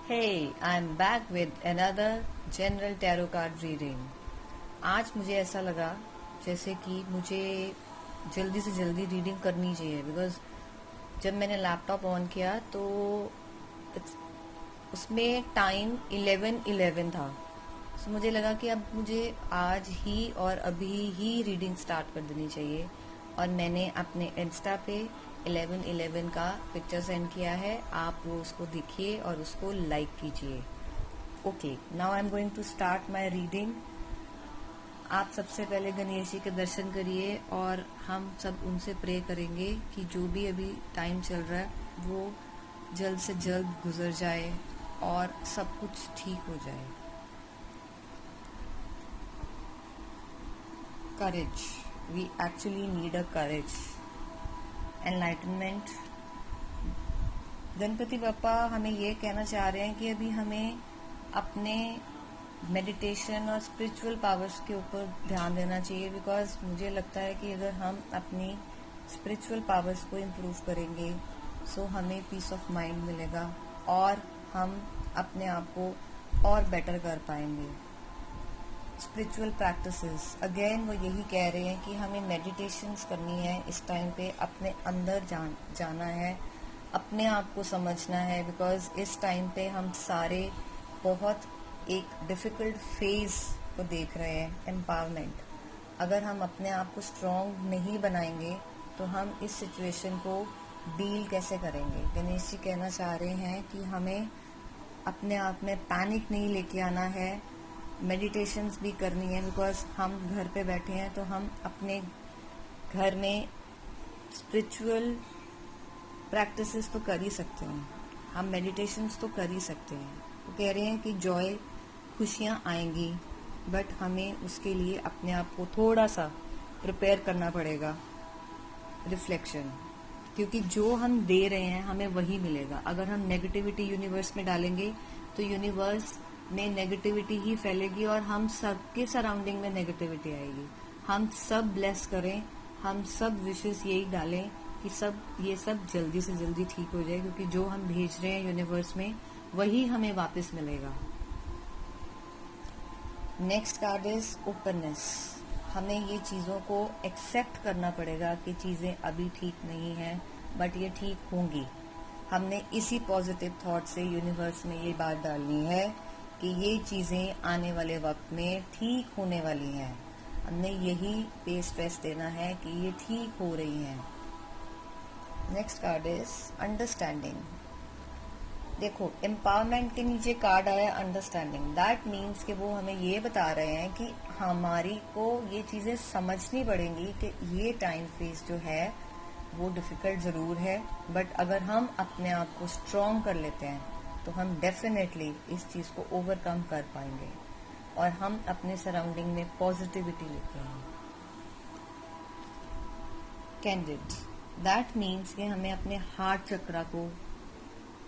Hey, I'm back with another general tarot card reading. आज मुझे ऐसा लगा जैसे कि मुझे जल्दी से जल्दी रीडिंग करनी चाहिए बिकॉज जब मैंने लैपटॉप ऑन किया तो उसमें टाइम 11:11 था। तो मुझे लगा कि अब मुझे आज ही और अभी ही रीडिंग स्टार्ट कर देनी चाहिए और मैंने अपने इंस्टा पे 11:11 का पिक्चर सेंड किया है। आप वो उसको देखिए और उसको लाइक कीजिए। Okay, now I am going to start my reading. आप सबसे पहले गणेश जी के दर्शन करिए और हम सब उनसे प्रे करेंगे कि जो भी अभी टाइम चल रहा है वो जल्द से जल्द गुजर जाए और सब कुछ ठीक हो जाए। Courage, we actually need a courage. Enlightenment, Ganpati Bappa हमें ये कहना चाह रहे हैं कि अभी हमें अपने मेडिटेशन और स्पिरिचुअल पावर्स के ऊपर ध्यान देना चाहिए बिकॉज मुझे लगता है कि अगर हम अपनी स्पिरिचुअल पावर्स को इम्प्रूव करेंगे सो हमें पीस ऑफ माइंड मिलेगा और हम अपने आप को और बेटर कर पाएंगे। स्पिरिचुअल प्रैक्टिसेस, अगेन वो यही कह रहे हैं कि हमें मेडिटेशंस करनी है इस टाइम पे, अपने अंदर जाना है, अपने आप को समझना है बिकॉज इस टाइम पे हम सारे बहुत एक डिफिकल्ट फेज को देख रहे हैं। एम्पावरमेंट, अगर हम अपने आप को स्ट्रॉन्ग नहीं बनाएंगे तो हम इस सिचुएशन को डील कैसे करेंगे। गणेश जी कहना चाह रहे हैं कि हमें अपने आप में पैनिक नहीं लेके आना है, मेडिटेशंस भी करनी है बिकॉज हम घर पे बैठे हैं तो हम अपने घर में स्पिरिचुअल प्रैक्टिसेस तो कर ही सकते हैं, हम मेडिटेशंस तो कर ही सकते हैं। वो कह रहे हैं कि जॉय, खुशियाँ आएंगी बट हमें उसके लिए अपने आप को थोड़ा सा प्रिपेयर करना पड़ेगा। रिफ्लेक्शन, क्योंकि जो हम दे रहे हैं हमें वही मिलेगा। अगर हम नेगेटिविटी यूनिवर्स में डालेंगे तो यूनिवर्स में नेगेटिविटी ही फैलेगी और हम सबके सराउंडिंग में नेगेटिविटी आएगी। हम सब ब्लेस करें, हम सब विशेष यही डालें कि ये सब जल्दी से जल्दी ठीक हो जाए क्योंकि जो हम भेज रहे हैं यूनिवर्स में वही हमें वापस मिलेगा। Next card is openness. हमें ये चीज़ों को एक्सेप्ट करना पड़ेगा कि चीज़ें अभी ठीक नहीं हैं बट ये ठीक होंगी। हमने इसी पॉजिटिव थॉट से यूनिवर्स में ये बात डालनी है कि ये चीज़ें आने वाले वक्त में ठीक होने वाली हैं। हमने यही पे स्ट्रेस देना है कि ये ठीक हो रही हैं। Next card is understanding. देखो, एम्पावरमेंट के नीचे कार्ड आया अंडरस्टैंडिंग। दैट मीन्स कि वो हमें ये बता रहे हैं कि हमारी को ये चीज़ें समझनी पड़ेंगी कि ये टाइम फेज जो है वो डिफिकल्ट ज़रूर है बट अगर हम अपने आप को स्ट्रॉन्ग कर लेते हैं तो हम डेफिनेटली इस चीज़ को ओवरकम कर पाएंगे और हम अपने सराउंडिंग में पॉजिटिविटी लेते हैं। कैंडिड, दैट मीन्स कि हमें अपने हार्ट चक्रा को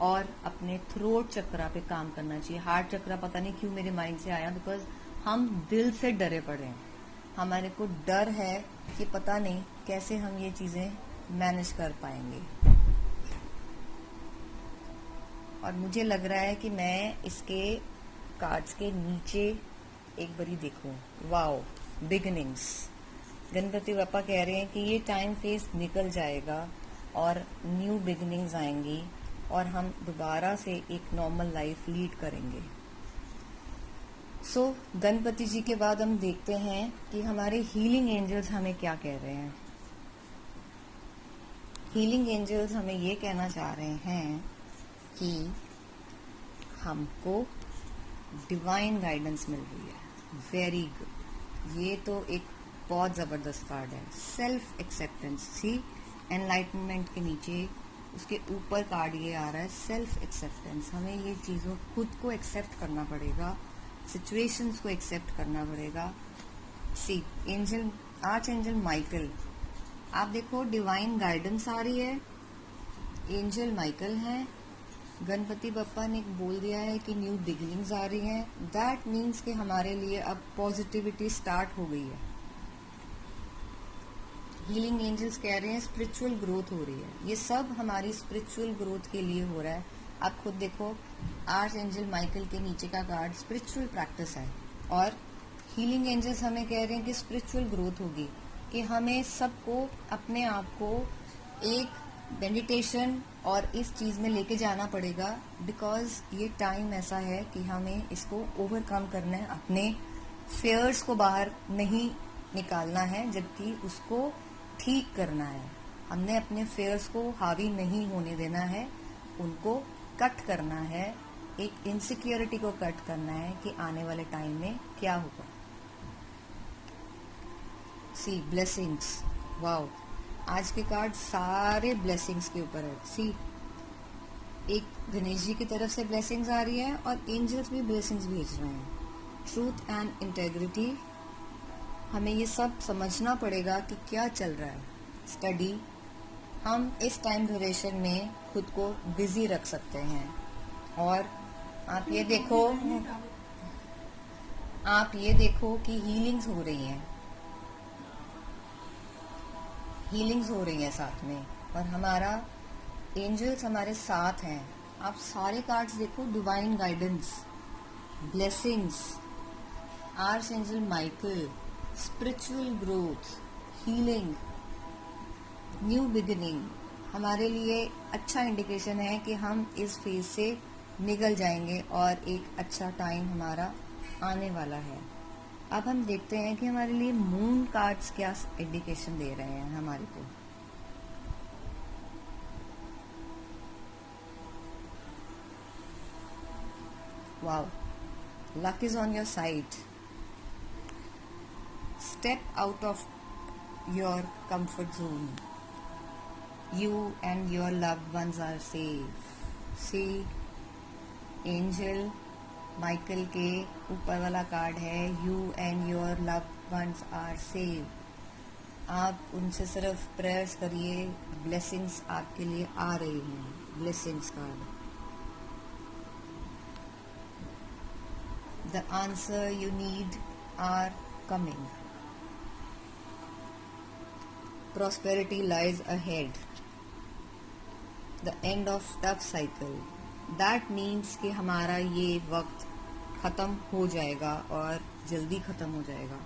और अपने थ्रोट चक्रा पे काम करना चाहिए। हार्ट चक्रा पता नहीं क्यों मेरे माइंड से आया बिकॉज हम दिल से डरे पड़े हैं। हमारे को डर है कि पता नहीं कैसे हम ये चीज़ें मैनेज कर पाएंगे और मुझे लग रहा है कि मैं इसके कार्ड्स के नीचे एक बारी देखूं। Wow, beginnings. गणपति बप्पा कह रहे हैं कि ये टाइम फेज निकल जाएगा और न्यू बिगिनिंग्स आएंगी और हम दोबारा से एक नॉर्मल लाइफ लीड करेंगे। सो गणपति जी के बाद हम देखते हैं कि हमारे हीलिंग एंजल्स हमें क्या कह रहे हैं। हीलिंग एंजल्स हमें ये कहना चाह रहे हैं कि हमको डिवाइन गाइडेंस मिल रही है। वेरी गुड, ये तो एक बहुत ज़बरदस्त कार्ड है। सेल्फ एक्सेप्टेंस, सी एनलाइटनमेंट के नीचे उसके ऊपर कार्ड ये आ रहा है सेल्फ एक्सेप्टेंस। हमें ये चीज़ों खुद को एक्सेप्ट करना पड़ेगा, सिचुएशंस को एक्सेप्ट करना पड़ेगा। सी एंजल, आर्च एंजल माइकल, आप देखो डिवाइन गाइडेंस आ रही है, एंजल माइकल है। गणपति बप्पा ने बोल दिया है कि न्यू बिगिनिंग्स आ रही हैं। दैट मीन्स कि हमारे लिए अब पॉजिटिविटी स्टार्ट हो गई है। हीलिंग एंजल्स कह रहे हैं स्पिरिचुअल ग्रोथ हो रही है। ये सब हमारी स्पिरिचुअल ग्रोथ के लिए हो रहा है। आप खुद देखो, आर्च एंजल माइकल के नीचे का कार्ड स्पिरिचुअल प्रैक्टिस है, और हीलिंग एंजल्स हमें कह रहे हैं कि स्पिरिचुअल ग्रोथ होगी, कि हमें सबको अपने आप को एक मेडिटेशन और इस चीज में लेके जाना पड़ेगा, बिकॉज ये टाइम ऐसा है कि हमें इसको ओवरकम करना है, अपने फेयर्स को बाहर नहीं निकालना है, जबकि उसको ठीक करना है। हमने अपने फेयर्स को हावी नहीं होने देना है, उनको कट करना है, एक इनसिक्योरिटी को कट करना है कि आने वाले टाइम में क्या होगा। सी ब्लेसिंग्स, वाओ, आज के कार्ड सारे ब्लेसिंग्स के ऊपर है। सी, एक गणेश जी की तरफ से ब्लेसिंग्स आ रही है और एंजल्स भी ब्लेसिंग्स भेज रहे हैं। ट्रूथ एंड इंटेग्रिटी, हमें ये सब समझना पड़ेगा कि क्या चल रहा है। स्टडी, हम इस टाइम ड्यूरेशन में खुद को बिजी रख सकते हैं। और आप ये देखो कि हीलिंग्स हो रही हैं, साथ में, और हमारा एंजल्स हमारे साथ हैं। आप सारे कार्ड्स देखो, divine guidance, blessings, arch angel Michael, spiritual growth, healing, new beginning, हमारे लिए अच्छा इंडिकेशन है कि हम इस फेज से निकल जाएंगे और एक अच्छा टाइम हमारा आने वाला है। अब हम देखते हैं कि हमारे लिए मून कार्ड्स क्या इंडिकेशन दे रहे हैं हमारे को। Wow, luck is on your side. Step out of your comfort zone. You and your loved ones are safe. See, angel Michael के ऊपर वाला कार्ड है, you and your loved ones are safe. आप उनसे सिर्फ प्रेयर्स करिए, blessings आपके लिए आ रही हैं। Blessings card, the answer you need are coming. Prosperity lies ahead. The end of tough cycle. That means कि हमारा ये वक्त ख़त्म हो जाएगा और जल्दी ख़त्म हो जाएगा।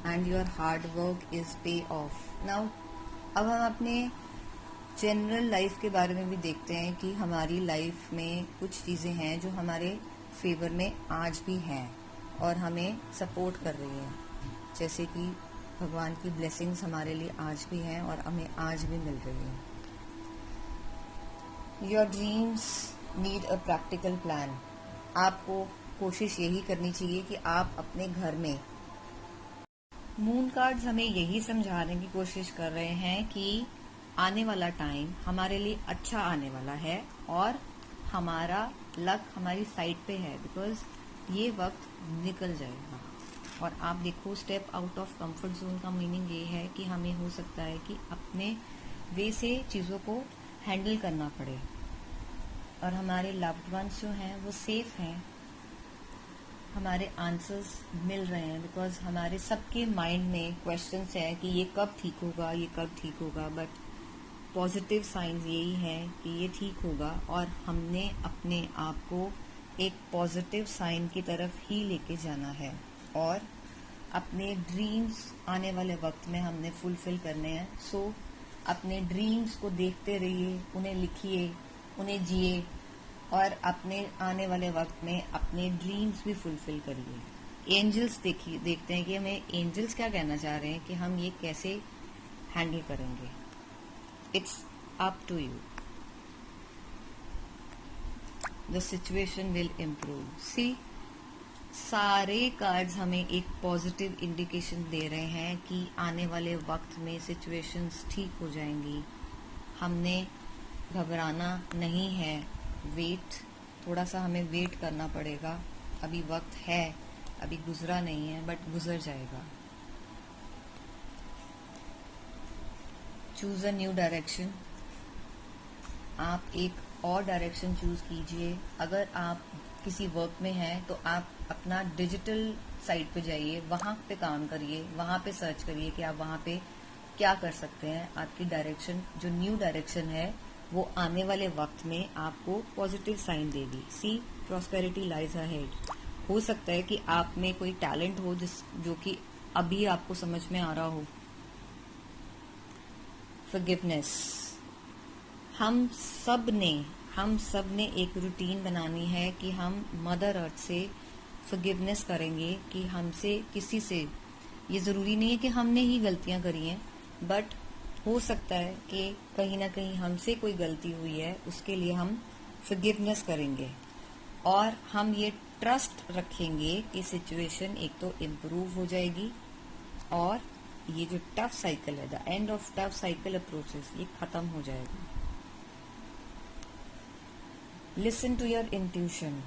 And your hard work is pay off. Now, अब हम अपने जनरल लाइफ के बारे में भी देखते हैं कि हमारी लाइफ में कुछ चीज़ें हैं जो हमारे फेवर में आज भी हैं और हमें सपोर्ट कर रही हैं, जैसे कि भगवान की ब्लेसिंग्स हमारे लिए आज भी हैं और हमें आज भी मिल रही हैं। Your dreams need a practical plan. आपको कोशिश यही करनी चाहिए कि आप अपने घर में, मून कार्ड्स हमें यही समझाने की कोशिश कर रहे हैं कि आने वाला टाइम हमारे लिए अच्छा आने वाला है और हमारा लक हमारी साइड पे है, बिकॉज ये वक्त निकल जाएगा। और आप देखो, step out of comfort zone का मीनिंग ये है कि हमें हो सकता है कि अपने वे से चीज़ों को हैंडल करना पड़े और हमारे लव्ड वंस जो हैं वो सेफ हैं, हमारे आंसर्स मिल रहे हैं, बिकॉज हमारे सबके माइंड में क्वेश्चंस है कि ये कब ठीक होगा, ये कब ठीक होगा, बट पॉजिटिव साइंस यही है कि ये ठीक होगा और हमने अपने आप को एक पॉजिटिव साइन की तरफ ही लेके जाना है और अपने ड्रीम्स आने वाले वक्त में हमने फुलफिल करने हैं। सो अपने ड्रीम्स को देखते रहिए, उन्हें लिखिए, उन्हें जिए और अपने आने वाले वक्त में अपने ड्रीम्स भी फुलफिल करिए। एंजल्स देखते हैं कि हमें एंजल्स क्या कहना चाह रहे हैं कि हम ये कैसे हैंडल करेंगे। It's up to you. The situation will improve. See, सारे कार्ड्स हमें एक पॉजिटिव इंडिकेशन दे रहे हैं कि आने वाले वक्त में सिचुएशंस ठीक हो जाएंगी। हमने घबराना नहीं है, थोड़ा सा हमें वेट करना पड़ेगा। अभी वक्त है, अभी गुजरा नहीं है, बट गुजर जाएगा। Choose a new direction. आप एक और डायरेक्शन चूज कीजिए। अगर आप किसी वर्क में हैं तो आप अपना डिजिटल साइट पे जाइए, वहां पे काम करिए, वहां पे सर्च करिए कि आप वहां पे क्या कर सकते हैं। आपकी डायरेक्शन, जो न्यू डायरेक्शन है, वो आने वाले वक्त में आपको पॉजिटिव साइन देगी। सी प्रॉस्पेरिटी लाइज अहेड। हो सकता है कि आप में कोई टैलेंट हो जो कि अभी आपको समझ में आ रहा हो। फॉरगिवनेस। हम सब ने एक रूटीन बनानी है कि हम मदर अर्थ से फॉरगिवनेस करेंगे कि हमसे किसी से, ये ज़रूरी नहीं है कि हमने ही गलतियां करी हैं, बट हो सकता है कि कहीं ना कहीं हमसे कोई गलती हुई है, उसके लिए हम फॉरगिवनेस करेंगे और हम ये ट्रस्ट रखेंगे कि सिचुएशन एक तो इम्प्रूव हो जाएगी और ये जो टफ साइकिल है, the end of tough cycle approaches, ये खत्म हो जाएगा। Listen to your intuition.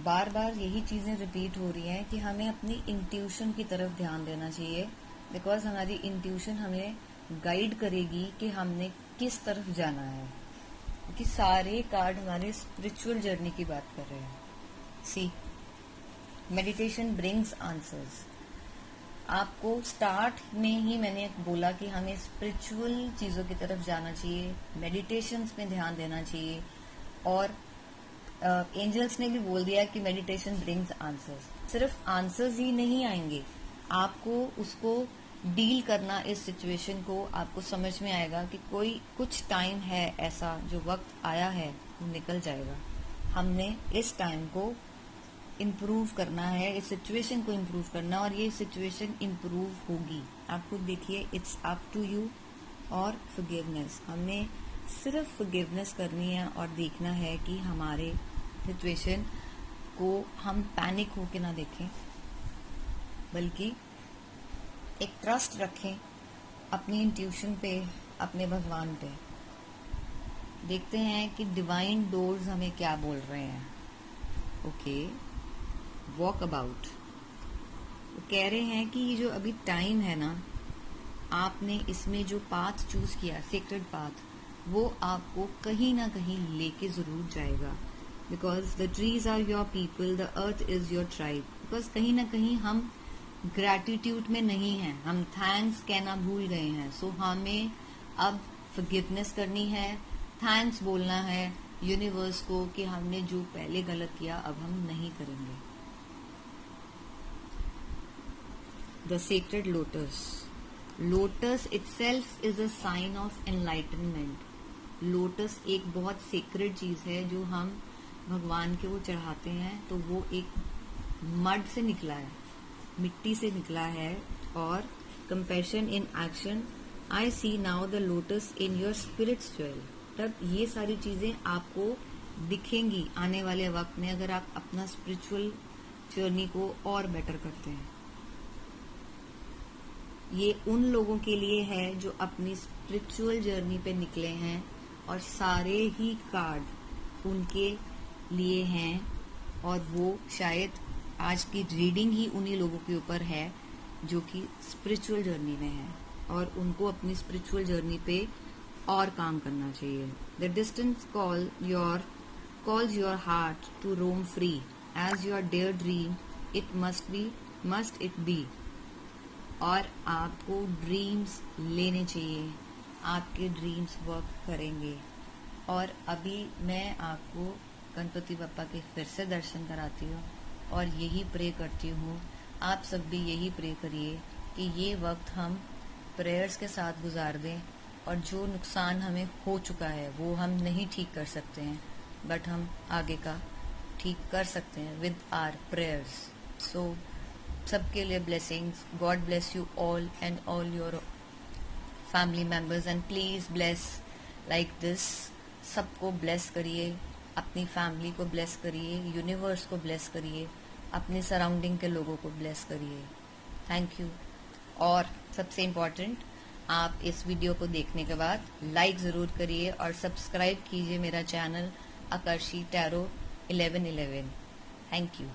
बार बार यही चीजें रिपीट हो रही हैं कि हमें अपनी इंट्यूशन की तरफ ध्यान देना चाहिए, बिकॉज हमारी इंट्यूशन हमें गाइड करेगी कि हमने किस तरफ जाना है, क्योंकि सारे कार्ड हमारे स्पिरिचुअल जर्नी की बात कर रहे हैं। सी मेडिटेशन ब्रिंग्स आंसर्स। आपको स्टार्ट में ही मैंने बोला कि हमें स्पिरिचुअल चीजों की तरफ जाना चाहिए, मेडिटेशंस में ध्यान देना चाहिए, और एंजल्स ने भी बोल दिया कि मेडिटेशन ब्रिंग्स आंसर्स। सिर्फ आंसर्स ही नहीं आएंगे, आपको उसको डील करना, इस सिचुएशन को आपको समझ में आएगा कि कोई कुछ टाइम है ऐसा, जो वक्त आया है वो निकल जाएगा। हमने इस टाइम को इम्प्रूव करना है, इस सिचुएशन को इम्प्रूव करना, और ये सिचुएशन इम्प्रूव होगी। आप खुद देखिए, इट्स अप टू यू। और फॉरगिवनेस, हमने सिर्फ फॉरगिवनेस करनी है और देखना है कि हमारे सिचुएशन को हम पैनिक होके ना देखें, बल्कि एक ट्रस्ट रखें अपनी इंट्यूशन पे, अपने भगवान पे। देखते हैं कि डिवाइन डोर्स हमें क्या बोल रहे हैं। Okay, walk about. वो कह रहे हैं कि ये जो अभी टाइम है ना, आपने इसमें जो पाथ चूज किया, सीक्रेट पाथ, वो आपको कहीं ना कहीं लेके जरूर जाएगा। Because the trees are your people, the earth is your tribe. Because कहीं ना कहीं हम ग्रैटिट्यूड में नहीं हैं, हम थैंक्स कहना भूल गए हैं। सो हमें अब फॉरगिवनेस करनी है, थैंक्स बोलना है यूनिवर्स को कि हमने जो पहले गलत किया अब हम नहीं करेंगे। The sacred lotus. Lotus itself is a sign of enlightenment. Lotus एक बहुत सेक्रेड चीज है जो हम भगवान के वो चढ़ाते हैं, तो वो एक मड से निकला है, मिट्टी से निकला है। और compassion in action, I see now the lotus in your spirit's jewel. तब ये सारी चीजें आपको दिखेंगी आने वाले वक्त में, अगर आप अपना स्पिरिचुअल जर्नी को और बेटर करते हैं। ये उन लोगों के लिए है जो अपनी स्पिरिचुअल जर्नी पे निकले हैं, और सारे ही कार्ड उनके लिए हैं, और वो शायद आज की रीडिंग ही उन्हीं लोगों के ऊपर है जो कि स्पिरिचुअल जर्नी में है, और उनको अपनी स्पिरिचुअल जर्नी पे और काम करना चाहिए। The distance calls your heart to roam free as your dare dream, it must it be. और आपको ड्रीम्स लेने चाहिए, आपके ड्रीम्स वर्क करेंगे। और अभी मैं आपको गणपति बप्पा के फिर से दर्शन कराती हूँ और यही प्रे करती हूँ, आप सब भी यही प्रे करिए कि ये वक्त हम प्रेयर्स के साथ गुजार दें, और जो नुकसान हमें हो चुका है वो हम नहीं ठीक कर सकते हैं, बट हम आगे का ठीक कर सकते हैं विद आवर प्रेयर्स। सो सबके लिए blessings. God bless you all and all your family members, and please bless like this. सबको ब्लेस करिए, अपनी फैमिली को ब्लेस करिए, यूनिवर्स को ब्लेस करिए, अपने सराउंडिंग के लोगों को ब्लेस करिए। Thank you. और सबसे इम्पोर्टेंट, आप इस वीडियो को देखने के बाद लाइक ज़रूर करिए और सब्सक्राइब कीजिए मेरा channel Aakarshi tarot 1111। Thank you.